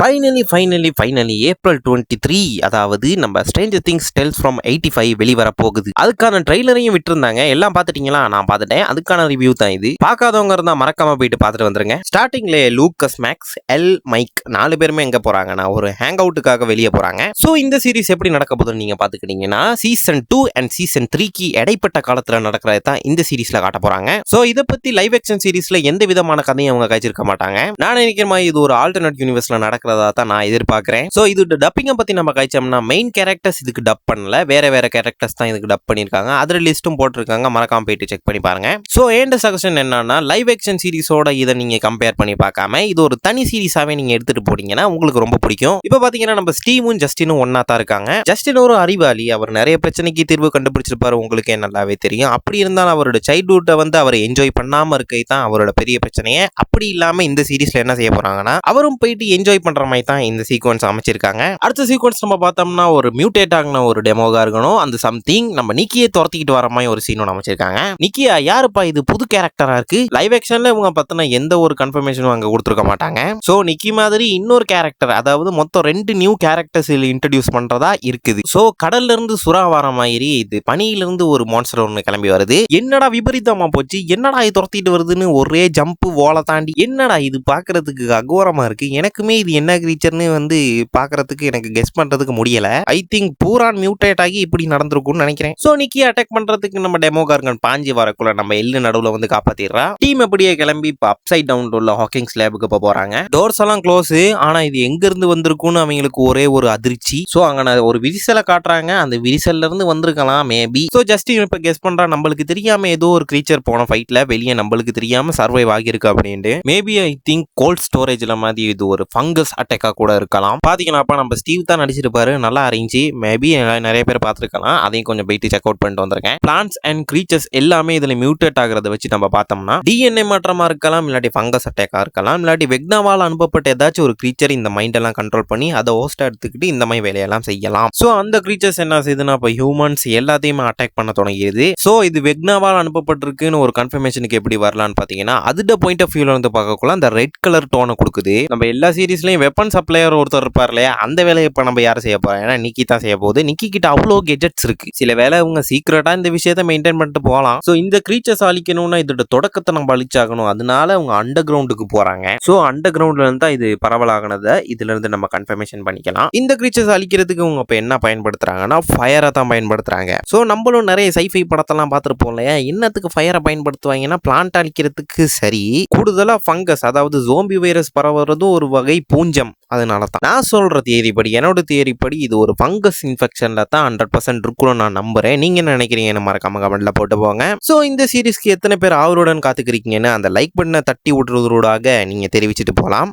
Finally April 23 அதாவது நம்ம Stranger things டெல்ஸ் from 85 வெளிவர போகுது. அதுக்கான ட்ரெய்லரையும் விட்டுருந்தாங்க. எல்லாம் பார்த்துட்டீங்களா? நான் பார்த்துட்டேன். அதுக்கான ரிவ்யூ தான் இது. பார்க்காதவங்க இருந்தா மறக்காம போயிட்டு பார்த்துட்டு வந்துருங்க. ஸ்டார்டிங்ல லூக்கஸ் மேக்ஸ், எல் மைக் 4 பேருமே எங்க போறாங்கன்னா ஒரு ஹேங் அவுட்டுக்காக வெளியே போறாங்க. சோ இந்த சீரிஸ் எப்படி நடக்க போகுதுன்னு நீங்க பாத்துக்கிட்டீங்கன்னா சீசன் 2 அண்ட் சீசன் 3க்கு இடைப்பட்ட காலத்துல நடக்கிறது தான் இந்த சீரிஸ்ல காட்ட போறாங்க. சோ இத பத்தி லைவ் ஆக்ஷன் சீரிஸ்ல எந்த விதமான கதையும் அவங்க கழிச்சிருக்க மாட்டாங்க. நான் நினைக்கிற மாதிரி இது ஒரு ஆல்டர்னேட் யூனிவர்ஸ்ல நடக்கிறதா தான் நான் எதிர்பார்க்கிறேன். சோ இது டப்பிங்கை பத்தி நம்ம கழிச்சோம்னா மெயின் கேரக்டர்ஸ் இதுக்கு டப் பண்ணல, வேற கேரக்டர்ஸ் தான் இதுக்கு டப் பண்ணிருக்காங்க. அதுல லிஸ்ட்டும் போட்டிருக்காங்க, மறக்காம போயிட்டு செக் பண்ணி பாருங்க. சோ ஏண்ட சஜஷன் என்னன்னா லைவ் ஆக்ஷன் சீரிஸோட இதை நீங்க கம்பேர் பண்ணி பார்க்காம இது ஒரு தனி சீரிஸாவே நீங்க எடுத்துட்டு போனீங்கன்னா உங்களுக்கு ரொம்ப பிடிக்கும். இப்ப பாத்தீங்கன்னா நம்ம ஸ்டீவும் ஜஸ்டினும் ஒன்னா தான் இருக்காங்க. ஜஸ்டின் ஒரு அறிவாளி, அவர் நிறைய பிரச்சனைக்கு தீர்வு கண்டுபிடிச்சிருப்பாரு, உங்களுக்கு நல்லாவே தெரியும். அப்படி இருந்தாலும் அவரோட சைல்ட்ஹுட்டை வந்து அவர் என்ஜாய் பண்ணாம இருக்கை தான் அவரோட பெரிய பிரச்சனையே. அப்படி இல்லாம இந்த சீரிஸ்ல என்ன செய்ய போறாங்கன்னா அவரும் போயிட்டு என்ஜாய் பண்ற மாதிரி தான் இந்த சீக்வன்ஸ் அமைச்சிருக்காங்க. அடுத்த சீக்வன்ஸ் நம்ம பார்த்தோம்னா ஒரு மியூட்டேட் ஆகின ஒரு டெமோகா இருக்கணும். அந்த சம்திங் நம்ம நிக்கியை துரத்திக்கிட்டு வர மாதிரி ஒரு சீன் அமைச்சிருக்காங்க. நிக்கியா யாருப்பா இது, புது கேரக்டரா இருக்கு. லைவ் ஆக்ஷன்ல இவங்க பத்தின எந்த ஒரு கன்ஃபர்மேஷனும் அங்க கொடுத்துருக்க மாட்டாங்க. சோ நிக்கி மாதிரி இன்னொரு கேரக்டர், அதாவது மொத்தம் 2 நியூ கேரக்டர்ஸ் இன்ட்ரோடியூஸ் பண்றதா இருக்குது. சோ கடல்ல இருந்து சுறா வர மாதிரி இது பனியிலிருந்து ஒரு மான்ஸ்டர் ஒன்று கிளம்பி வருது. என்னடா விபரீதமா போச்சு, என்னடா இது துரத்திட்டு வருதுன்னு ஒரே ஜம்ப் ஓலை தாண்டி, என்னடா இது பாக்குறதுக்கு அகோரமா இருக்கு. எனக்குமே இது என்ன கிரீச்சர்னு வந்து பாக்குறதுக்கு எனக்கு கெஸ் பண்றதுக்கு முடியல. ஐ திங்க் பூரான் மியூட்டேட் ஆகி இப்படி நடந்திருக்கும்னு நினைக்கிறேன். சோ நிக்கி அட்டாக் பண்றதுக்கு நம்ம டெமோகார்கன் பாஞ்சி வரக்குள்ள நம்ம எள்ளு நடுவுல வந்து காப்பாத்திடுறா. டீம் அப்படியே கிளம்பி இப்ப அப்சைட் டவுன் உள்ள ஹாக்கிங்ஸ் லேபுக்கு போறாங்க. டோர்ஸ் எல்லாம் க்ளோஸ், ஆனா இது எங்க இருந்து வந்திருக்கும்னு அவங்களுக்கு ஒரே ஒரு அதிர்ச்சி. சோ அங்க ஒரு விரிசலை காட்டுறாங்க, அந்த விரிசல்ல இருந்து வந்திருக்கலாம் மேபி. சோ ஜஸ்டின் இப்ப கெஸ் பண்றா நம்மளுக்கு தெரியாம ஏதோ ஒரு கிரீச்சர் போன ஃபைட்ல வெளியே நம்மளுக்கு தெரியாம சர்வைவ் ஆகிருக்கு அப்படின்ட்டு. மேபி ஐ திங்க் கோல்ட் ஸ்டோரேஜ்ல மாதிரி இது ஒரு ஃபங்கஸ் அட்டாக்கா கூட இருக்கலாம். பாத்தீங்கன்னா நம்ம ஸ்டீவ் தான் நடிச்சிருப்பாரு, நல்லா அரேஞ்சி மேபி நிறைய பேர் பார்த்துருக்கலாம். அதையும் கொஞ்சம் போயிட்டு செக் அவுட் பண்ணிட்டு வந்திருக்கேன். பிளான்ஸ் அண்ட் கிரீச்சர்ஸ் எல்லாமே இதுல மியூட்டேட் ஆகிறத வச்சு நம்ம பார்த்தோம்னா டிஎன்ஏ மாற்றமா இருக்கலாம், இல்லாட்டி ஃபங்கஸ் அட்டாக்கா இருக்கலாம், இல்லாட்டி வெக்னாவால் அனுப்பப்பட்ட ஏதாச்சும் ஒரு கிரீச்சர் இந்த மைண்ட் எல்லாம் கண்ட்ரோல் பண்ணி அதை ஹோஸ்டா எடுத்துக்கிட்டு இந்த மாதிரி வேலையெல்லாம் செய்யலாம். சோ அந்த கிரீச்சர்ஸ் என்ன செய்யுதுன்னா இப்போ ஹியூமன்ஸ் எல்லாத்தையுமே அட்டாக் பண்ண தொடங்கியது. சோ இது வெக்னாவால் அனுப்பப்பட்டிருக்குன்னு ஒரு கன்ஃபர்மேஷனுக்கு எப்படி வரலான்னு பாத்தீங்கன்னா அதோட பாயிண்ட் ஆஃப் வியூல வந்து பார்க்கக்குள்ள அந்த ரெட் கலர் டோனை கொடுக்குது. நம்ம எல்லா சீரீஸ்லயும் வெப்பன் சப்ளையர் ஒருத்தர் இருப்பார் இல்லையா, அந்த வேலையை இப்ப நம்ம யாரும் செய்ய போறோம், ஏன்னா நிக்கி தான் செய்ய போகுது. நிக்கி கிட்ட அவ்வளோ கெஜெட்ஸ் இருக்கு. சில வேலை அவங்க சீக்கிரட்டா இந்த விஷயத்தை மெயின்டைன் பண்ணிட்டு போகலாம். சோ இந்த கிரீச்சர்ஸ் அழிக்கணும்னா இதோட தொடக்கத்தை நம்ம அழிச்சாகணும். அதனால அவங்க அண்டர் கிரவுண்டுக்கு போறாங்க. சோ அண்டர் கிரவுண்ட்ல இருந்தா இது பரவலாகினதை இதுல இருந்து நம்ம கன்ஃபர்மேஷன் பண்ணிக்கலாம். இந்த கிரீச்சர்ஸ் அழிக்கிறதுக்கு அவங்க இப்ப என்ன பயன்படுத்துறாங்கன்னா ஃபயரை தான் பயன்படுத்துறாங்க. சோ நம்மளும் நிறைய சைஃபை படத்தெல்லாம் பார்த்துருப்போம் இல்லையா, என்னத்துக்கு ஃபயரை பயன்படுத்துவாங்கன்னா பிளான்ட் அழிக்கிறதுக்கு. சரி, கூடுதலா ஃபங்கஸ் அதாவது ஜோம்பி வைரஸ் பரவுறதும் ஒரு வகை பூஞ்சம். அதனால தான் நான் சொல்ற தியரிப்படி, என்னோட தியரிப்படி இது ஒரு ஃபங்கஸ் இன்ஃபெக்ஷன்ல தான் 100% இருக்கும்னு நான் நம்புறேன். நீங்க என்ன நினைக்கிறீங்கன்னு மறக்காம கமெண்ட்ல போட்டு போங்க. சோ இந்த சீரிஸ்க்கு எத்தனை பேர் ஆவலுடன் காத்துக்கிறீங்கன்னு அந்த லைக் பட்டனை தட்டி விட்டுறதோடாக நீங்க தெரிவிச்சுட்டு போகலாம்.